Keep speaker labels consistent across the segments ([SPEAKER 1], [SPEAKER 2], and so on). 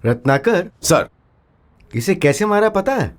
[SPEAKER 1] Ratnakar
[SPEAKER 2] sir,
[SPEAKER 1] इसे कैसे मारा पता है?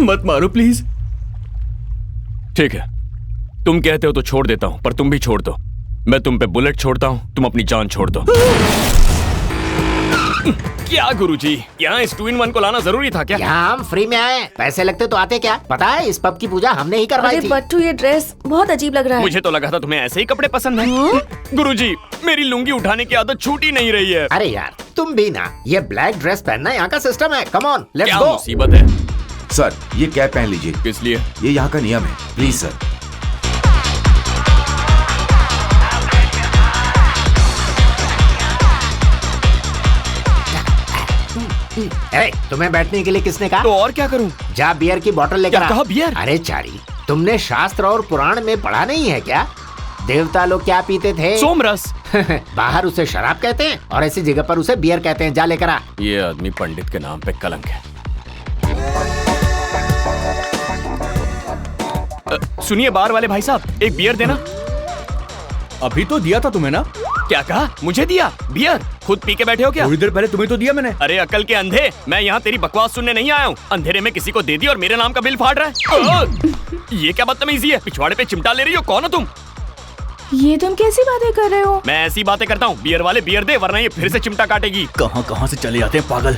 [SPEAKER 3] मत मारो प्लीज।
[SPEAKER 4] ठीक है, तुम कहते हो तो छोड़ देता हूं, पर तुम भी छोड़ दो। मैं तुम पे बुलेट छोड़ता हूं, तुम अपनी जान छोड़ दो। क्या गुरुजी, यहाँ इस 2-in-1 को लाना जरूरी था क्या?
[SPEAKER 5] यहाँ हम फ्री में आए, पैसे लगते तो आते क्या? पता है इस पब की पूजा हमने ही करवाई थी।
[SPEAKER 6] बट्टू ये ड्रेस बहुत अजीब लग रहा है।
[SPEAKER 4] मुझे तो लगा था तुम्हें ऐसे ही कपड़े पसंद हैं। गुरुजी, मेरी लुंगी उठाने की आदत छूट ही नहीं रही है।
[SPEAKER 5] अरे यार तुम भी ना, ये ब्लैक ड्रेस पहनना यहाँ का सिस्टम है। कम ऑन लेट्स
[SPEAKER 4] क्या
[SPEAKER 5] गो।
[SPEAKER 4] मुसीबत है?
[SPEAKER 2] सर ये कैप पहन लीजिए।
[SPEAKER 4] किस लिए?
[SPEAKER 2] ये यहाँ का नियम है, प्लीज सर।
[SPEAKER 5] अरे तुम्हें बैठने के लिए किसने कहा?
[SPEAKER 4] तो और क्या करूं?
[SPEAKER 5] जा बियर की बोतल लेकर
[SPEAKER 4] क्या
[SPEAKER 5] आ।
[SPEAKER 4] कहा बियर?
[SPEAKER 5] अरे चारी, तुमने शास्त्र और पुराण में पढ़ा नहीं है क्या? देवता लोग क्या पीते थे?
[SPEAKER 4] सोमरस।
[SPEAKER 5] बाहर उसे शराब कहते हैं और ऐसी जगह पर उसे बियर कहते हैं। जा लेकर आ।
[SPEAKER 4] ये आदमी पंडित के नाम पे कलंक है। सुनिए बार वाले भाई साहब, एक बियर देना।
[SPEAKER 3] अभी तो दिया था तुम्हें ना।
[SPEAKER 4] क्या कहा? मुझे दिया बियर? खुद पी के बैठे हो क्या?
[SPEAKER 3] थोड़ी देर पहले तुम्हें तो दिया मैंने।
[SPEAKER 4] अरे अकल के अंधे, मैं यहाँ तेरी बकवास सुनने नहीं आया हूँ। अंधेरे में किसी को दे दी और मेरे नाम का बिल फाड़ रहा है। ये क्या बदतमीजी है? पिछवाड़े पे चिमटा ले रही हो? कौन हो तुम?
[SPEAKER 6] ये तुम कैसी बातें कर रहे हो?
[SPEAKER 4] मैं ऐसी बातें करता हूँ। बियर वाले बियर दे, वरना ये फिर से चिमटा काटेगी।
[SPEAKER 3] कहाँ कहाँ से चले जाते हैं पागल।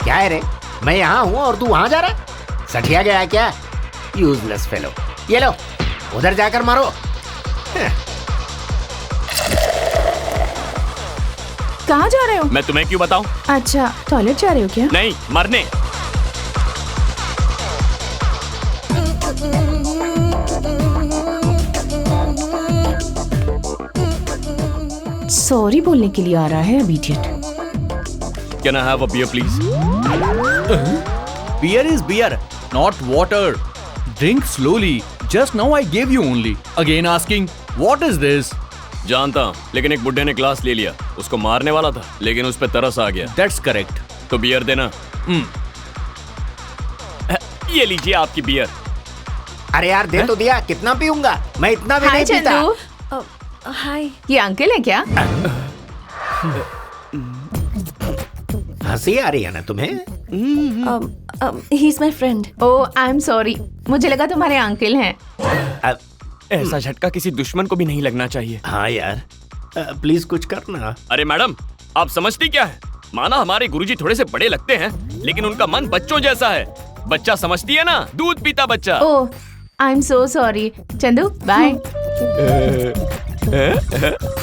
[SPEAKER 5] क्या है रे? मैं यहाँ हूँ और तू वहाँ जा रहा है? सठिया गया है क्या? Useless fellow. ये लो, उधर जाकर मारो।
[SPEAKER 6] कहाँ जा रहे हो?
[SPEAKER 4] मैं तुम्हें क्यों बताऊं?
[SPEAKER 6] अच्छा, टॉयलेट जा रहे हो क्या?
[SPEAKER 4] नहीं, मरने।
[SPEAKER 6] सॉरी बोलने के लिए आ रहा है अब idiot.
[SPEAKER 4] Can I have a beer, please?
[SPEAKER 3] Beer is beer, not water. Drink slowly. Just now I gave you only. Again asking, what is this?
[SPEAKER 4] जानता हूँ, लेकिन एक बुड्ढे ने क्लास ले लिया। उसको मारने वाला था, लेकिन उस पे तरस आ गया।
[SPEAKER 3] That's correct.
[SPEAKER 4] तो बियर देना। ये लीजिए आपकी बियर।
[SPEAKER 5] अरे यार दे तो दिया, कितना पीऊंगा? मैं इतना भी नहीं पीता।
[SPEAKER 6] हाय, ये अंकल है क्या?
[SPEAKER 5] हंसी आ रही है ना तुम्हें?
[SPEAKER 6] He is my friend. Oh I am sorry, मुझे लगा तुम्हारे अंकल हैं।
[SPEAKER 4] ऐसा झटका किसी दुश्मन को भी नहीं लगना चाहिए।
[SPEAKER 5] हाँ यार, प्लीज कुछ करना।
[SPEAKER 4] अरे मैडम, आप समझती क्या है? माना हमारे गुरुजी थोड़े से बड़े लगते हैं, लेकिन उनका मन बच्चों जैसा है। बच्चा समझती है ना, दूध पीता बच्चा।
[SPEAKER 6] Oh, I am so sorry. Chandu, bye.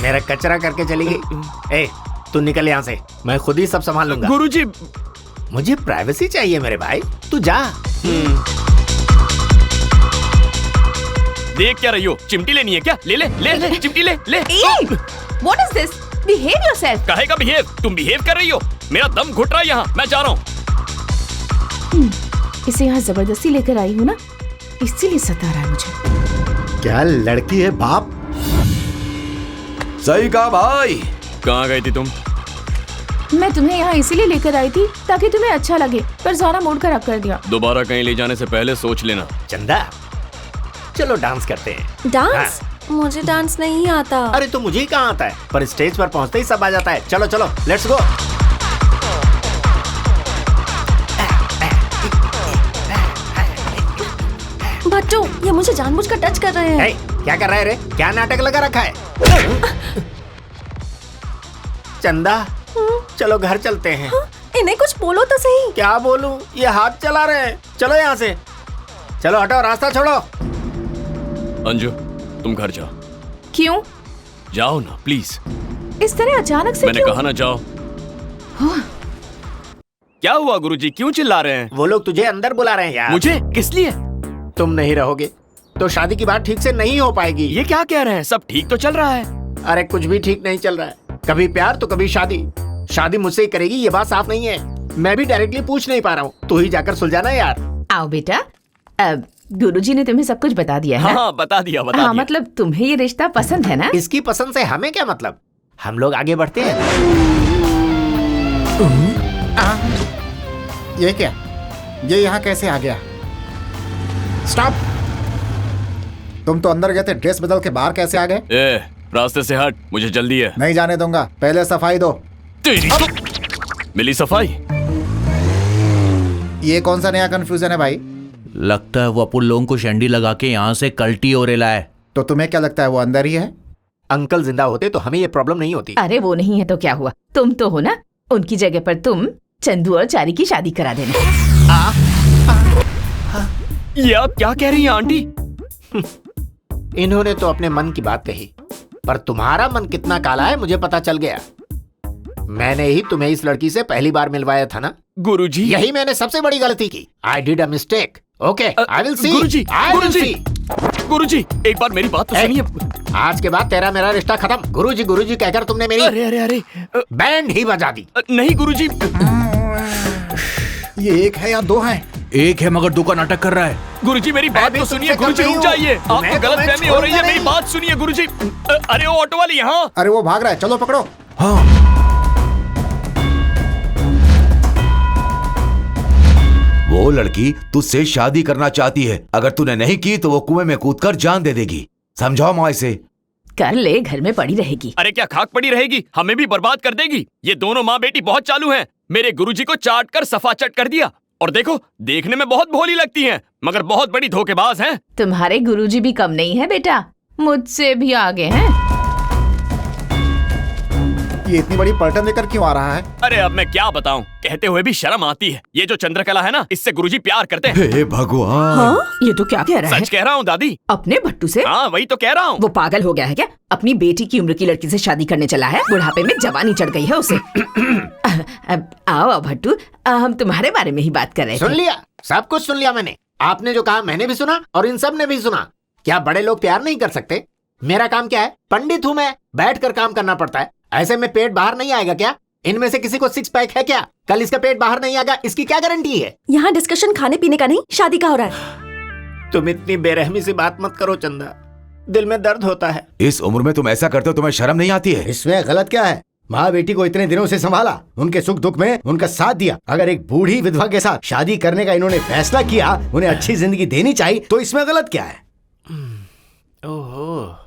[SPEAKER 5] मेरा कचरा करके चली गई। ए, तू निकल यहाँ से, मैं खुद ही सब संभाल लूंगा।
[SPEAKER 4] गुरुजी,
[SPEAKER 5] मुझे प्राइवेसी चाहिए मेरे भाई, तू जा।
[SPEAKER 4] देख क्या रही हो? चिमटी लेनी है क्या? ले ले ले ले चिमटी ले ले।
[SPEAKER 6] What is this? Behave yourself.
[SPEAKER 4] कहेगा बिहेव? तुम बिहेव कर रही हो। मेरा दम घुट रहा है यहाँ, मैं जा रहा हूँ।
[SPEAKER 6] इसे यहाँ जबरदस्ती लेकर आई हूँ ना, इसीलिए सता रहा है मुझे।
[SPEAKER 1] क्या लड़की है बाप।
[SPEAKER 2] सही कहा भाई।
[SPEAKER 4] कहाँ गई थी तुम?
[SPEAKER 6] मैं तुम्हें यहाँ इसीलिए लेकर आई थी ताकि तुम्हें अच्छा लगे, पर ज़ोरा मूड खराब कर दिया।
[SPEAKER 4] दोबारा कहीं ले जाने से पहले सोच लेना।
[SPEAKER 5] चंदा, चलो डांस करते हैं।
[SPEAKER 7] डांस? मुझे डांस नहीं आता।
[SPEAKER 5] अरे तो मुझे ही कहाँ आता है, पर स्टेज पर पहुँचते ही सब आ जाता है। चलो चलो, लेट्स गो।
[SPEAKER 7] बच्चों, ये मुझे जानबूझकर टच कर रहे हैं।
[SPEAKER 5] क्या कर रहा है रे? क्या नाटक लगा रखा है? चंदा, चलो घर चलते हैं।
[SPEAKER 7] इन्हें कुछ बोलो तो सही।
[SPEAKER 5] क्या बोलूं? ये हाथ चला रहे हैं। चलो यहाँ से, चलो हटो, रास्ता छोड़ो।
[SPEAKER 4] अंजू, तुम घर जाओ।
[SPEAKER 6] क्यों?
[SPEAKER 4] जाओ ना प्लीज।
[SPEAKER 6] इस तरह अचानक से
[SPEAKER 4] मैंने
[SPEAKER 6] क्यों?
[SPEAKER 4] कहा ना जाओ। क्या हुआ गुरुजी, क्यों चिल्ला रहे हैं?
[SPEAKER 5] वो लोग तुझे अंदर बुला रहे हैं यार।
[SPEAKER 4] मुझे? किस लिए?
[SPEAKER 5] तुम नहीं रहोगे तो शादी की बात ठीक से नहीं हो पाएगी।
[SPEAKER 4] ये क्या कह रहे हैं? सब ठीक तो चल रहा है।
[SPEAKER 5] अरे कुछ भी ठीक नहीं चल रहा है। कभी प्यार तो कभी शादी। शादी मुझसे ही करेगी, ये बात साफ नहीं है। मैं भी डायरेक्टली पूछ नहीं पा रहा हूँ, तू ही जाकर सुलझाना यार।
[SPEAKER 6] आओ बेटा, गुरुजी ने तुम्हें सब कुछ बता दिया है।
[SPEAKER 4] हाँ, बता दिया बता
[SPEAKER 6] हाँ,
[SPEAKER 4] दिया।
[SPEAKER 6] मतलब तुम्हें ये रिश्ता पसंद है ना?
[SPEAKER 5] इसकी पसंद से हमें क्या मतलब? हम लोग आगे बढ़ते हैं।
[SPEAKER 8] ये क्या? ये यहाँ कैसे आ गया? स्टॉप! तुम तो अंदर गए थे, ड्रेस बदल के बाहर कैसे आ गए?
[SPEAKER 4] ए, रास्ते से हट, मुझे जल्दी है।
[SPEAKER 8] नहीं जाने दूंगा, पहले सफाई दो।
[SPEAKER 4] तेरी तो मिली सफाई।
[SPEAKER 8] ये कौन सा नया कंफ्यूजन है भाई?
[SPEAKER 3] लगता है वो अपन लोगों को शंडी लगा के यहाँ से कल्टी हो रेला है।
[SPEAKER 8] तो तुम्हें क्या लगता है वो अंदर ही है?
[SPEAKER 5] अंकल जिंदा होते तो हमें ये प्रॉब्लम नहीं होती।
[SPEAKER 6] अरे वो नहीं है तो क्या हुआ, तुम तो हो ना। उनकी जगह पर तुम चंदू और चारी की शादी करा देना।
[SPEAKER 4] ये आप क्या कह रही हैं आंटी?
[SPEAKER 5] इन्होंने तो अपने मन की बात कही, पर तुम्हारा मन कितना काला है मुझे पता चल गया। मैंने ही तुम्हें इस लड़की से पहली बार मिलवाया था ना।
[SPEAKER 4] गुरुजी,
[SPEAKER 5] यही मैंने सबसे बड़ी गलती की। I did a mistake. Okay, I will see.
[SPEAKER 4] Guruji, Guruji, Guruji, एक बार मेरी बात तो सुनिए।
[SPEAKER 5] आज के बाद तेरा मेरा रिश्ता खत्म। गुरुजी गुरुजी कहकर तुमने मेरी
[SPEAKER 4] अरे अरे अरे,
[SPEAKER 5] बैंड ही बजा दी।
[SPEAKER 4] नहीं गुरुजी।
[SPEAKER 8] ये एक है या दो है?
[SPEAKER 3] एक है मगर दो का नाटक कर रहा है।
[SPEAKER 4] गुरुजी मेरी बात
[SPEAKER 5] भी
[SPEAKER 4] तो
[SPEAKER 5] तुमसे
[SPEAKER 4] सुनिए।
[SPEAKER 5] कर
[SPEAKER 4] गुरुजी
[SPEAKER 5] रही
[SPEAKER 4] रुक
[SPEAKER 5] हूँ।
[SPEAKER 4] जाइए, आपको
[SPEAKER 5] मैं
[SPEAKER 4] गलत
[SPEAKER 5] तुम्हें
[SPEAKER 4] फहमी हो रही है।
[SPEAKER 5] छोड़ूंगा
[SPEAKER 4] मेरी
[SPEAKER 5] नहीं।
[SPEAKER 4] बात सुनिए गुरुजी। अरे वो ऑटो वाली यहाँ।
[SPEAKER 8] अरे वो भाग रहा है, चलो पकड़ो।
[SPEAKER 3] हाँ,
[SPEAKER 2] वो लड़की तुझसे शादी करना चाहती है। अगर तूने नहीं की तो वो कुएं में कूदकर जान दे देगी। समझाओ माँ इसे।
[SPEAKER 6] कर ले, घर में पड़ी रहेगी।
[SPEAKER 4] अरे क्या खाक पड़ी रहेगी? हमें भी बर्बाद कर देगी। ये दोनों माँ बेटी बहुत चालू हैं। मेरे गुरुजी को चाट कर सफा चट कर दिया। और देखो, देखने में बहुत भोली लगती हैं, मगर बहुत बड़ी धोखेबाज हैं।
[SPEAKER 6] तुम्हारे गुरुजी भी कम नहीं है बेटा, मुझसे भी आगे हैं।
[SPEAKER 8] ये इतनी बड़ी पलटन लेकर क्यों आ रहा है?
[SPEAKER 4] अरे अब मैं क्या बताऊं, कहते हुए भी शर्म आती है। ये जो चंद्रकला है ना, इससे गुरुजी प्यार करते हैं।
[SPEAKER 2] हे भगवान।
[SPEAKER 6] हाँ? ये तो क्या कह रहा है?
[SPEAKER 4] सच कह रहा हूँ दादी।
[SPEAKER 6] अपने भट्टू से?
[SPEAKER 4] हाँ वही तो कह रहा हूँ।
[SPEAKER 6] वो पागल हो गया है क्या? अपनी बेटी की उम्र की लड़की से शादी करने चला है। बुढ़ापे में जवानी चढ़ गई है उसे। अब आओ भट्टू, हम तुम्हारे बारे में ही बात कर रहे
[SPEAKER 5] सुन
[SPEAKER 6] थे।
[SPEAKER 5] लिया, सब कुछ सुन लिया मैंने। आपने जो कहा मैंने भी सुना और इन सब ने भी सुना। क्या बड़े लोग प्यार नहीं कर सकते? मेरा काम क्या है? पंडित हूँ मैं, बैठकर काम करना पड़ता है। ऐसे में पेट बाहर नहीं आएगा क्या? इनमें से किसी को सिक्स पैक है क्या? कल इसका पेट बाहर नहीं आएगा, इसकी क्या गारंटी है?
[SPEAKER 7] यहाँ डिस्कशन खाने पीने का नहीं, शादी का हो रहा है।
[SPEAKER 5] तुम इतनी बेरहमी से बात मत करो चंदा, दिल में दर्द होता है।
[SPEAKER 2] इस उम्र में तुम ऐसा करते हो, तुम्हें शर्म नहीं आती है?
[SPEAKER 1] इसमें गलत क्या है? माँ बेटी को इतने दिनों से संभाला, उनके सुख दुख में उनका साथ दिया। अगर एक बूढ़ी विधवा के साथ शादी करने का इन्होंने फैसला किया, उन्हें अच्छी जिंदगी देनी चाहिए, तो इसमें गलत क्या है?
[SPEAKER 5] ओहो,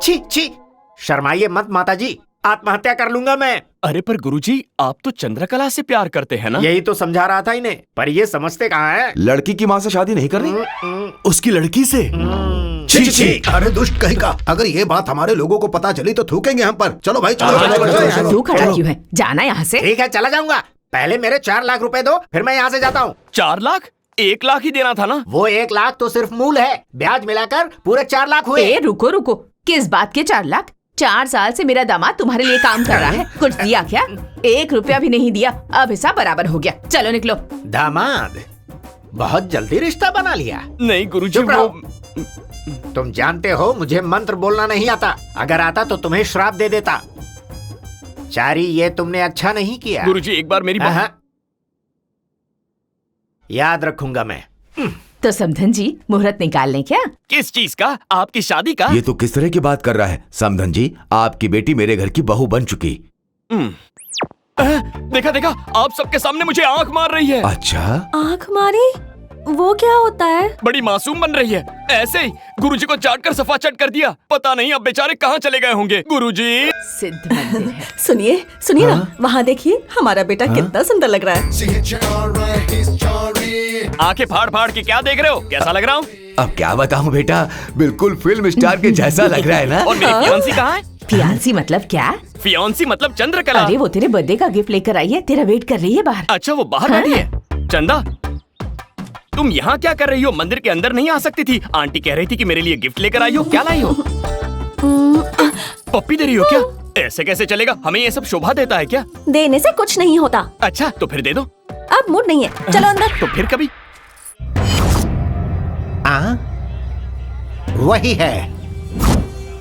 [SPEAKER 5] छी छी, शर्माइए मत माताजी, आत्महत्या कर लूंगा मैं।
[SPEAKER 4] अरे पर गुरुजी, आप तो चंद्रकला से प्यार करते हैं ना?
[SPEAKER 5] यही तो समझा रहा था इन्हें, पर ये समझते कहाँ है?
[SPEAKER 2] लड़की की माँ से शादी नहीं करनी, उसकी लड़की से।
[SPEAKER 1] छी छी छी, अरे दुष्ट कहीं का, अगर ये बात हमारे लोगों को पता चली तो थूकेंगे हम पर। चलो भाई चलो, चलो, चलो, चलो,
[SPEAKER 6] तू खड़ा क्यों है? जाना यहाँ से।
[SPEAKER 5] ठीक है, चला जाऊंगा। पहले मेरे 4 लाख रुपए दो, फिर मैं यहाँ से जाता हूँ।
[SPEAKER 4] 4 लाख? 1 लाख ही देना था ना।
[SPEAKER 5] वो 1 लाख तो सिर्फ मूल है, ब्याज मिलाकर पूरे 4 लाख हुए।
[SPEAKER 6] ए रुको रुको, किस बात के 4 लाख? 4 साल से मेरा दामाद तुम्हारे लिए काम कर रहा है, कुछ दिया क्या? 1 रुपया भी नहीं दिया, अब हिसाब बराबर हो गया। चलो निकलो।
[SPEAKER 5] दामाद, बहुत जल्दी रिश्ता बना लिया।
[SPEAKER 4] नहीं गुरुजी,
[SPEAKER 5] चुप रहो।
[SPEAKER 4] वो
[SPEAKER 5] तुम जानते हो मुझे मंत्र बोलना नहीं आता, अगर आता तो तुम्हें श्राप दे देता। चारी, ये तुमने अच्छा नहीं किया।
[SPEAKER 4] गुरुजी एक बार मेरी
[SPEAKER 5] हाँ, याद रखूंगा मैं।
[SPEAKER 6] तो समधन जी, मुहूर्त निकाल लें क्या?
[SPEAKER 4] किस चीज का? आपकी शादी का?
[SPEAKER 2] ये तो किस तरह की बात कर रहा है समधन जी? आपकी बेटी मेरे घर की बहू बन चुकी।
[SPEAKER 4] देखा देखा, आप सबके सामने मुझे आंख मार रही है।
[SPEAKER 2] अच्छा,
[SPEAKER 7] आंख मारी? वो क्या होता है?
[SPEAKER 4] बड़ी मासूम बन रही है। ऐसे ही गुरुजी को चाट कर सफा चट कर दिया। पता नहीं अब बेचारे कहाँ चले गए होंगे। गुरुजी,
[SPEAKER 6] सिद्ध मंदिर है।
[SPEAKER 7] सुनिए सुनिए ना, वहाँ देखिए हमारा बेटा कितना सुंदर लग रहा है।
[SPEAKER 4] आंखें फाड़ फाड़ के क्या देख रहे हो? कैसा लग रहा हूँ?
[SPEAKER 2] अब क्या बताऊं बेटा, बिल्कुल फिल्म स्टार के जैसा लग रहा है ना।
[SPEAKER 4] और मेरी फियांसी कहाँ है?
[SPEAKER 6] फियांसी मतलब क्या?
[SPEAKER 4] फियांसी मतलब चंद्रकला।
[SPEAKER 6] अरे वो तेरे बर्थडे का गिफ्ट लेकर आई है, तेरा वेट कर रही है बाहर।
[SPEAKER 4] अच्छा, वो बाहर बैठी है। चंदा, तुम यहाँ क्या कर रही हो? मंदिर के अंदर नहीं आ सकती थी? आंटी कह रही थी कि मेरे लिए गिफ्ट लेकर आई हो। क्या लाई हो? पप्पी दे रही हो क्या? ऐसे कैसे चलेगा? हमें ये सब शोभा देता है क्या?
[SPEAKER 7] देने से कुछ नहीं होता।
[SPEAKER 4] अच्छा, तो फिर दे दो।
[SPEAKER 7] अब मूड नहीं है, चलो अंदर।
[SPEAKER 4] तो फिर कभी।
[SPEAKER 9] वही है,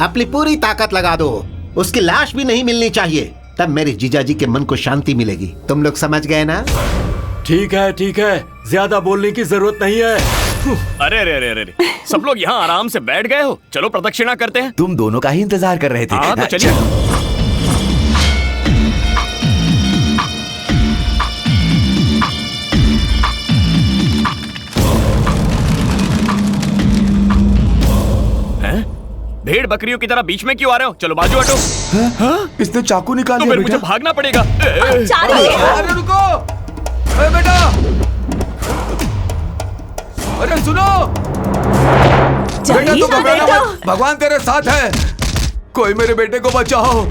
[SPEAKER 9] अपनी पूरी ताकत लगा दो, उसकी लाश भी नहीं मिलनी चाहिए, तब मेरे जीजाजी के मन को शांति मिलेगी। तुम लोग समझ गए ना?
[SPEAKER 10] ठीक है, ज्यादा बोलने की जरूरत नहीं है।
[SPEAKER 4] अरे अरे अरे अरे, सब लोग यहाँ आराम से बैठ गए हो। चलो प्रदक्षिणा करते हैं।
[SPEAKER 2] तुम दोनों का ही इंतजार कर रहे थे।
[SPEAKER 4] हाँ तो चलिए। भेड़ बकरियों की तरह बीच में क्यों आ रहे हो? चलो बाजू हटो।
[SPEAKER 2] इसने चाकू निकाल
[SPEAKER 4] तो
[SPEAKER 2] लिया
[SPEAKER 4] फिर मुझे
[SPEAKER 2] बेटा।
[SPEAKER 4] भागना पड़ेगा।
[SPEAKER 2] अरे रुको, अरे बेटा, अरे सुनो बेटा, तू घबराना मत, भगवान तेरे साथ है। कोई मेरे बेटे को बचाओ।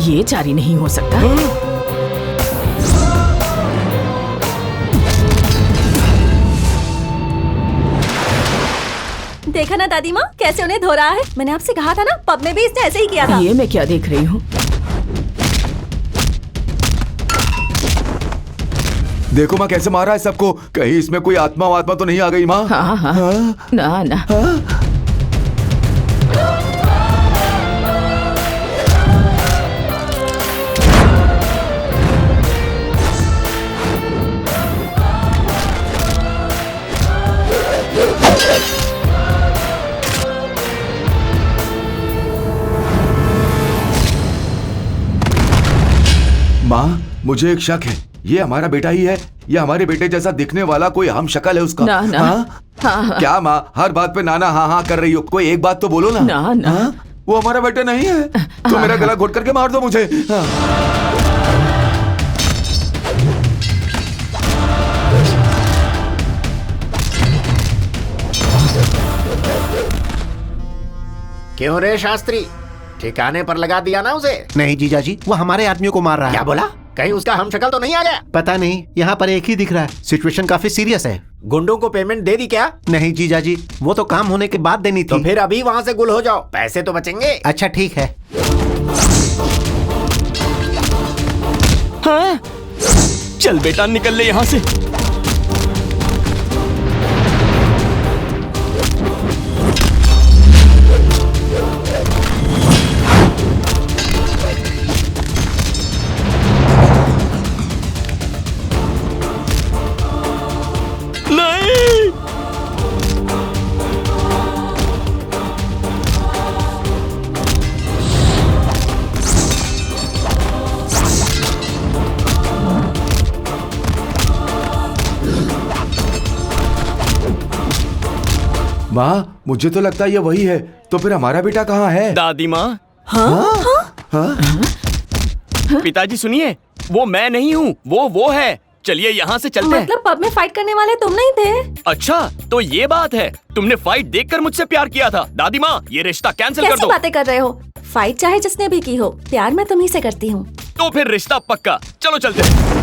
[SPEAKER 6] ये चारी नहीं हो सकता।
[SPEAKER 7] देखा ना दादी माँ कैसे उन्हें धो रहा है। मैंने आपसे कहा था ना, पब में भी इसने ऐसे ही किया था।
[SPEAKER 6] ये मैं क्या देख रही हूँ?
[SPEAKER 2] देखो माँ कैसे मारा है सबको। कहीं इसमें कोई आत्मा तो नहीं आ गई माँ?
[SPEAKER 6] हाँ हाँ, ना ना।
[SPEAKER 2] माँ, मुझे एक शक है, ये हमारा बेटा ही है या हमारे बेटे जैसा दिखने वाला कोई हम शक्ल है उसका?
[SPEAKER 6] ना ना।
[SPEAKER 2] हाँ? क्या माँ, हर बात पे नाना हाँ हाँ कर रही हो? कोई एक बात तो बोलो ना।
[SPEAKER 6] ना ना।
[SPEAKER 2] वो हमारा बेटा नहीं है तो मेरा गला घोट करके मार दो मुझे।
[SPEAKER 5] क्यों रे शास्त्री, ठिकाने पर लगा दिया ना उसे?
[SPEAKER 9] नहीं जीजाजी, वो हमारे आदमियों को मार रहा है।
[SPEAKER 5] क्या बोला? कहीं उसका हम शक्ल तो नहीं आ गया?
[SPEAKER 9] पता नहीं, यहाँ पर एक ही दिख रहा है। सिचुएशन काफी सीरियस है।
[SPEAKER 5] गुंडों को पेमेंट दे दी क्या?
[SPEAKER 9] नहीं जीजाजी, वो तो काम होने के बाद देनी थी।
[SPEAKER 5] तो फिर अभी वहाँ से गुल हो जाओ, पैसे तो बचेंगे।
[SPEAKER 9] अच्छा ठीक है।
[SPEAKER 4] हाँ? चल बेटा निकल ले यहाँ से।
[SPEAKER 2] माँ, मुझे तो लगता है ये वही है। तो फिर हमारा बेटा कहाँ है?
[SPEAKER 4] दादी माँ, पिताजी सुनिए, वो मैं नहीं हूँ, वो है। चलिए यहाँ से चलते हैं।
[SPEAKER 7] मतलब पब में फाइट करने वाले तुम नहीं थे?
[SPEAKER 4] अच्छा, तो ये बात है, तुमने फाइट देखकर मुझसे प्यार किया था। दादी माँ, ये रिश्ता कैंसिल कर
[SPEAKER 7] कैसी
[SPEAKER 4] दो।
[SPEAKER 7] बातें कर रहे हो? फाइट चाहे जिसने भी की हो, प्यार मैं तुम्ही से करती हूँ।
[SPEAKER 4] तो फिर रिश्ता पक्का। चलो चलते हैं।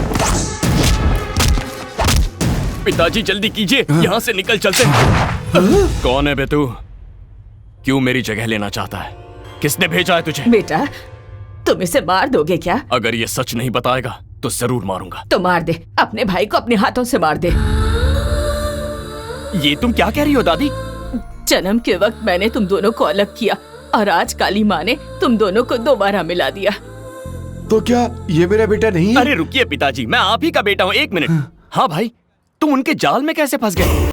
[SPEAKER 4] पिताजी जल्दी कीजिए, यहाँ से निकल चलते हैं। कौन है बे तू? क्यों मेरी जगह लेना चाहता है? किसने भेजा है तुझे?
[SPEAKER 6] बेटा, तुम इसे मार दोगे क्या?
[SPEAKER 4] अगर ये सच नहीं बताएगा तो जरूर मारूंगा।
[SPEAKER 6] तो मार दे, अपने भाई को अपने हाथों से मार दे।
[SPEAKER 4] ये तुम क्या कह रही हो दादी?
[SPEAKER 6] जन्म के वक्त मैंने तुम दोनों को अलग किया और आज काली माँ ने तुम दोनों को दोबारा मिला दिया।
[SPEAKER 2] तो क्या ये मेरा बेटा नहीं है?
[SPEAKER 4] अरे रुकिए पिताजी, मैं आप ही का बेटा हूँ। 1 मिनट। हाँ भाई, तुम उनके जाल में कैसे फंस गए?